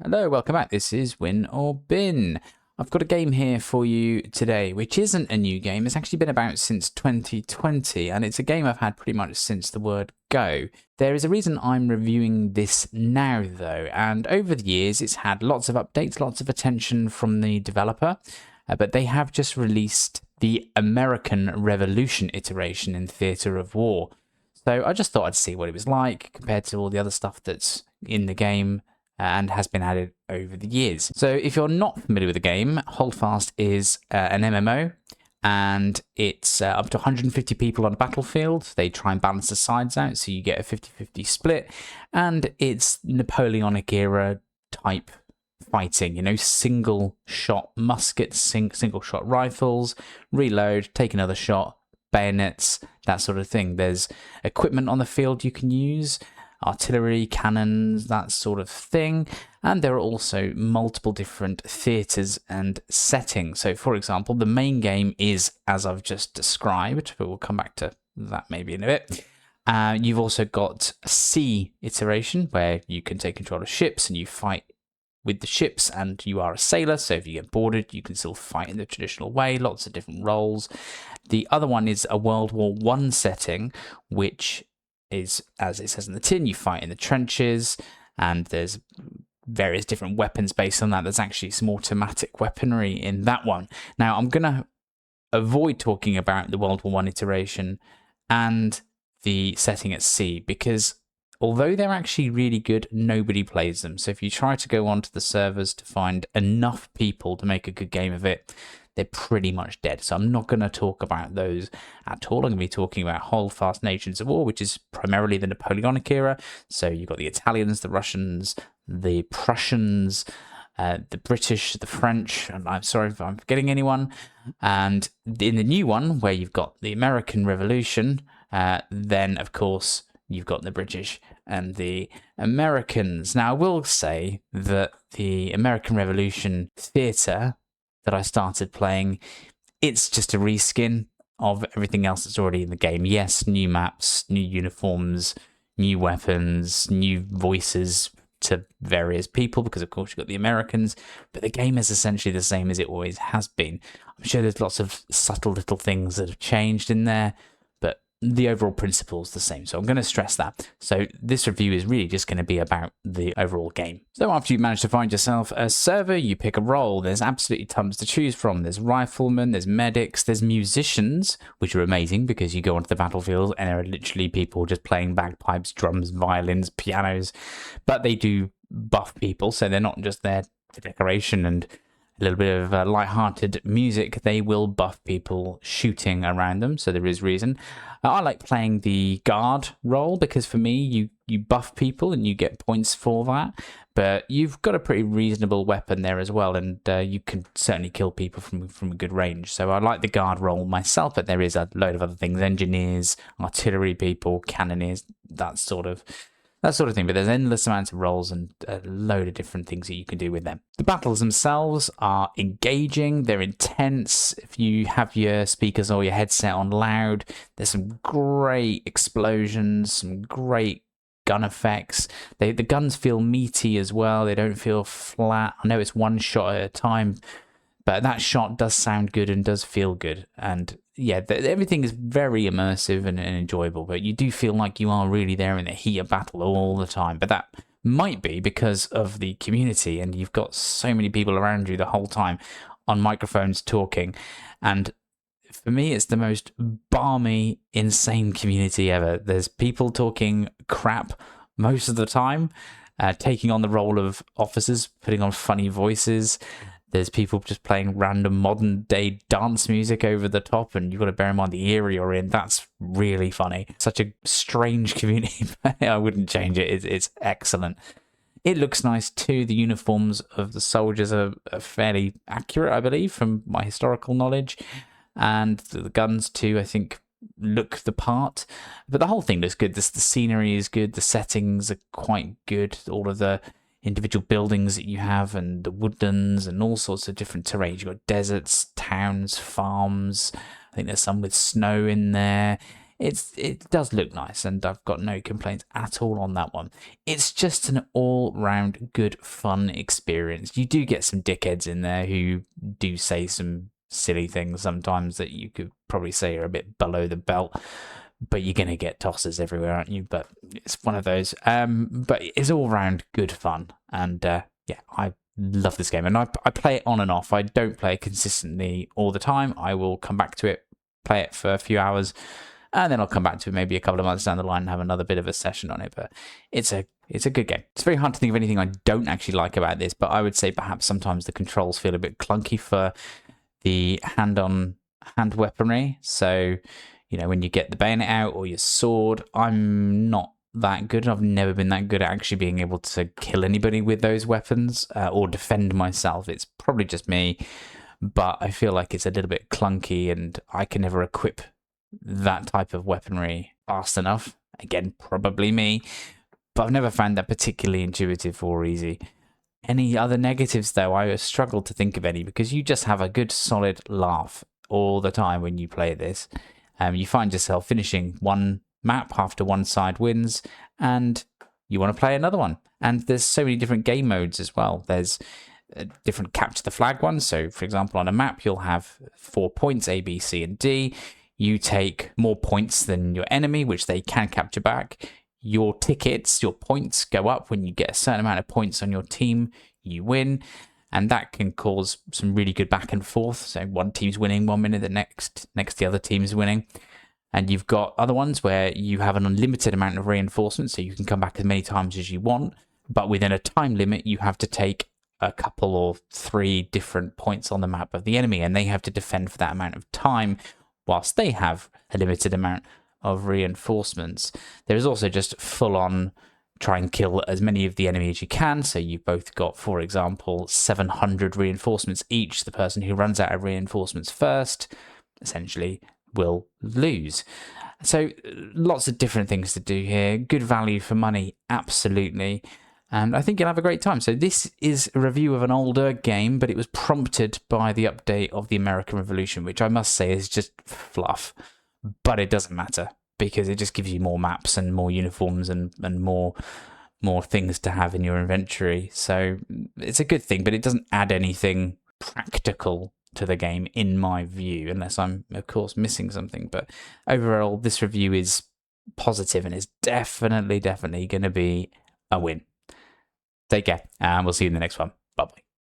Hello, welcome back. This is Win or Bin. I've got a game here for you today, which isn't a new game. It's actually been about since 2020, and it's a game I've had pretty much since the word go. There is a reason I'm reviewing this now, though, and over the years it's had lots of updates, lots of attention from the developer, but they have just released the American Revolution iteration in Theatre of War. So I just thought I'd see what it was like compared to all the other stuff that's in the game and has been added over the years. So if you're not familiar with the game, Holdfast is an MMO, and it's up to 150 people on a battlefield. They try and balance the sides out, so you get a 50-50 split, and it's Napoleonic era type fighting, you know, single shot muskets, single shot rifles, reload, take another shot, bayonets, that sort of thing. There's equipment on the field you can use, artillery, cannons, that sort of thing. And there are also multiple different theatres and settings. So, for example, the main game is as I've just described, but we'll come back to that maybe in a bit. You've also got a sea iteration where you can take control of ships and you fight with the ships, and you are a sailor, so if you get boarded, you can still fight in the traditional way, lots of different roles. The other one is a World War I setting, which is, as it says in the tin, you fight in the trenches, and there's various different weapons based on that. There's actually some automatic weaponry in that one. Now, I'm going to avoid talking about the World War I iteration and the setting at sea, because although they're actually really good, nobody plays them. So if you try to go onto the servers to find enough people to make a good game of it, they're pretty much dead. So I'm not going to talk about those at all. I'm going to be talking about Holdfast Nations of War, which is primarily the Napoleonic era. So you've got the Italians, the Russians, the Prussians, the British, the French, and I'm sorry if I'm forgetting anyone. And in the new one, where you've got the American Revolution, then, of course, you've got the British and the Americans. Now, I will say that the American Revolution theatre that I started playing, it's just a reskin of everything else that's already in the game. Yes, new maps, new uniforms, new weapons, new voices to various people, because of course you've got the Americans, but the game is essentially the same as it always has been. I'm sure there's lots of subtle little things that have changed in there, but the overall principle is the same. So I'm going to stress that. So this review is really just going to be about the overall game. So after you've managed to find yourself a server, you pick a role. There's absolutely tons to choose from. There's riflemen, there's medics, there's musicians, which are amazing because you go onto the battlefield and there are literally people just playing bagpipes, drums, violins, pianos, but they do buff people. So they're not just there for decoration and a little bit of light-hearted music. They will buff people shooting around them, so there is reason. I like playing the guard role because for me, you buff people and you get points for that, but you've got a pretty reasonable weapon there as well, and you can certainly kill people from a good range. So I like the guard role myself, but there is a load of other things: engineers, artillery people, cannoneers, that sort of thing. But there's endless amounts of roles and a load of different things that you can do with them. The battles themselves are engaging, they're intense. If you have your speakers or your headset on loud, there's some great explosions, some great gun effects. The guns feel meaty as well, they don't feel flat. I know it's one shot at a time, but that shot does sound good and does feel good. And yeah, everything is very immersive and enjoyable, but you do feel like you are really there in the heat of battle all the time. But that might be because of the community, and you've got so many people around you the whole time on microphones talking. And for me, it's the most balmy, insane community ever. There's people talking crap most of the time, taking on the role of officers, putting on funny voices. There's people just playing random modern day dance music over the top, and you've got to bear in mind the era you're in. That's really funny. Such a strange community, but I wouldn't change it. It's excellent. It looks nice too. The uniforms of the soldiers are fairly accurate, I believe, from my historical knowledge. And the guns too, I think, look the part. But the whole thing looks good. The scenery is good. The settings are quite good. All of the individual buildings that you have and the woodlands and all sorts of different terrains. You've got deserts, towns, farms. I think there's some with snow in there. it does look nice, and I've got no complaints at all on that one. It's just an all-round good fun experience. You do get some dickheads in there who do say some silly things sometimes that you could probably say are a bit below the belt, but you're gonna get tossers everywhere, aren't you? But it's one of those. But it's all-round good fun, and yeah, I love this game, and I play it on and off. I don't play it consistently all the time. I will come back to it, play it for a few hours, and then I'll come back to it maybe a couple of months down the line and have another bit of a session on it. But it's a good game. It's very hard to think of anything I don't actually like about this, but I would say perhaps sometimes the controls feel a bit clunky for the hand weaponry. So, you know, when you get the bayonet out or your sword, I'm not that good. I've never been that good at actually being able to kill anybody with those weapons or defend myself. It's probably just me, but I feel like it's a little bit clunky, and I can never equip that type of weaponry fast enough. Again, probably me, but I've never found that particularly intuitive or easy. Any other negatives, though? I struggle to think of any, because you just have a good solid laugh all the time when you play this. You find yourself finishing one map after one side wins, and you want to play another one. And there's so many different game modes as well. There's different capture the flag ones. So, for example, on a map, you'll have 4 points, A, B, C, and D. You take more points than your enemy, which they can capture back. Your tickets, your points go up when you get a certain amount of points on your team, you win. And that can cause some really good back and forth. So one team's winning 1 minute, the next the other team's winning. And you've got other ones where you have an unlimited amount of reinforcements, so you can come back as many times as you want. But within a time limit, you have to take a couple or 3 different points on the map of the enemy, and they have to defend for that amount of time whilst they have a limited amount of reinforcements. There is also just full-on try and kill as many of the enemy as you can. So you've both got, for example, 700 reinforcements each. The person who runs out of reinforcements first essentially will lose. So lots of different things to do here. Good value for money, absolutely. And I think you'll have a great time. So this is a review of an older game, but it was prompted by the update of the American Revolution, which I must say is just fluff. But it doesn't matter, because it just gives you more maps and more uniforms and more things to have in your inventory. So it's a good thing, but it doesn't add anything practical to the game, in my view, unless I'm, of course, missing something. But overall, this review is positive and is definitely going to be a win. Take care, and we'll see you in the next one. Bye-bye.